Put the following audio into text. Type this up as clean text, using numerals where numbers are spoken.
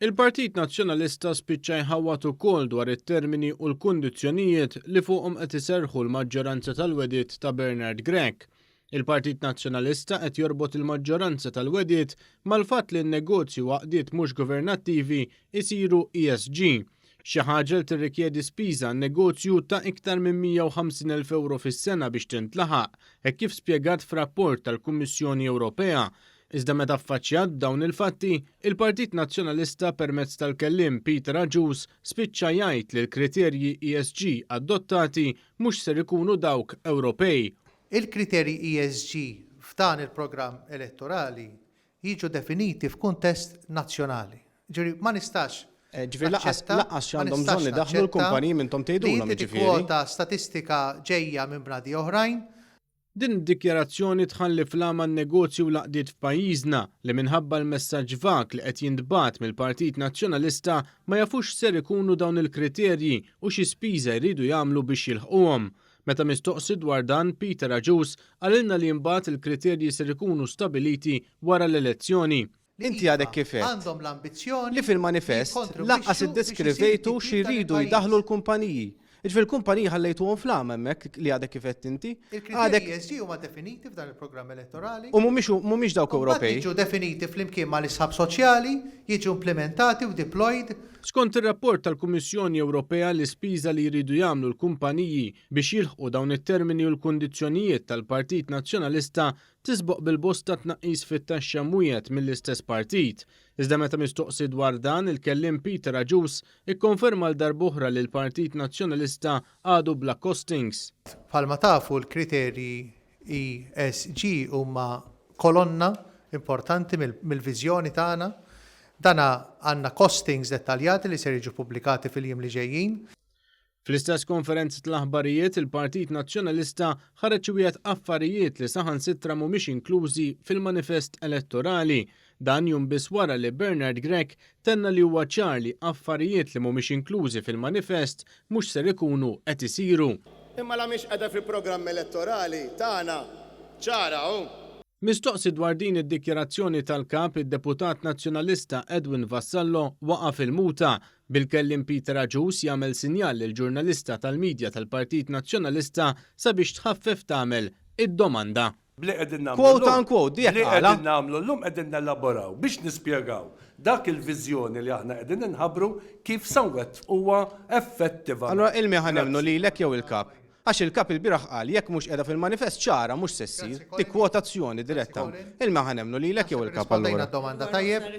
Il-Partit Nazzjonalista spiċċa jħawwat ukoll dwar it-termini u l-kundizzjonijiet li fuqhom qed iserħu l-maġġoranza tal-wedit ta' Bernard Grech. Il-Partit Nazzjonalista qed jorbot il-maġġoranza tal-wedit mal-fatt li n-negozju għaqdiet mhux governattivi isiru ESG. Xi ħaġa li tirrikjedi spiża n-negozju ta' iktar minn 150,000 euro fis-sena biex tintlaħaq, hekk kif spjegat f'rapport tal-Kummissjoni Ewropea. Iżda meta affaċċjat dawn il-fatti, il-Partit Nazzjonalista permezz tal-kelliem Peter Agius spiċċa jgħid li l-kriterji ESG adottati mhux ser ikunu dawk Ewropej. Il-kriterji ESG f'dan il-programm elettorali jiġu definiti f'kuntest nazzjonali. Ġifieri ma nistax ġifieri laqqas x'għandhom bżonn idaħħlu l-kumpaniji minnhom tgħidulhom ġifieri. Kwota statistika ġejja minn bnadi oħrajn. Din id-dikjarazzjoni tħalli flama n-negozju laqdiet f'pajjiżna li minħabba l-messaġġ vak li qed jintbagħat mill-Partit Nazzjonalista ma jafux ser ikunu dawn il-kriterji u xi spiża jridu jagħmlu biex jilħquhom. Meta mistoqsi dwar dan, Peter Agius qalilna li mbagħad il-kriterji ser ikunu stabiliti wara l-elezzjoni. Inti għadek kifet għandhom l-ambizzjoni li fil-manifest laqqas iddeskrivejtu xi jridu jdaħħlu l-kumpaniji. Fil-kumpaniji ħallejtuhom fl-għam hemmhekk li għadek kifet inti. Il-kriterji ESG huma definiti f'dan il-programm elettorali. U mhumiex dawk Ewropej. Jiġu definiti flimkien mal-isħab soċjali, jiġu implementati u deployed. Skont ir-rapport tal-Kummissjoni Ewropea l-ispiża li jridu jagħmlu l-kumpaniji biex jilħqu dawn it-termini u l-kundizzjonijiet tal-Partit Nazzjonalista tisboq bil-bosta tnaqqis fit-taxxa mwiegħed mill-istess partit. Iżda meta mistoqsi dwar dan il-kelliem Peter Agius ikkonferma l-darb'oħra li l-Partit Nazzjonalista għadu bla costings. Bħalma tafu l-kriterji ESG huma kolonna importanti mill-viżjoni tagħna. Dana għandna costings dettaljati li ser jiġu pubblikati fil-jiem li ġejjin. Fl-istess konferenza tal-aħbarijiet il-Partit Nazzjonalista ħareġ wieħed affarijiet li saħansitra mhumiex inklużi fil-manifest elettorali. Dan jum biss wara li Bernard Grech tenna li huwa ċar li affarijiet li mhumiex inklużi fil-manifest mhux ser ikunu qed isiru. Imma la mhix qiegħda fil-programm elettorali tagħna ċara hu. Mistoqsi dwar din id-dikjarazzjoni tal-kap id-deputat nazzjonalista Edwin Vassallo waqaf il-muta bil-kellim Peter Agius jagħmel sinjal lil ġurnalista tal-medja tal-Partit Nazzjonalista sabiex tħaffef tagħmel id-domanda. Quote unquote, dik qegħdin nagħmlu llum qegħdin nelaboraw biex nispjegaw dak il-viżjoni li aħna qegħdin inħabbru kif sawwet huwa effettiva. Allora ilmi ħanemnu lilek jew il-kap. Għax il-kap il-biraħ qal jekk mhux qiegħda fil-manifest ċara mhux se ssir dik kwotazzjoni diretta. Ilma ħanemnu lilek jew il-kap allura. Domanda tajjeb.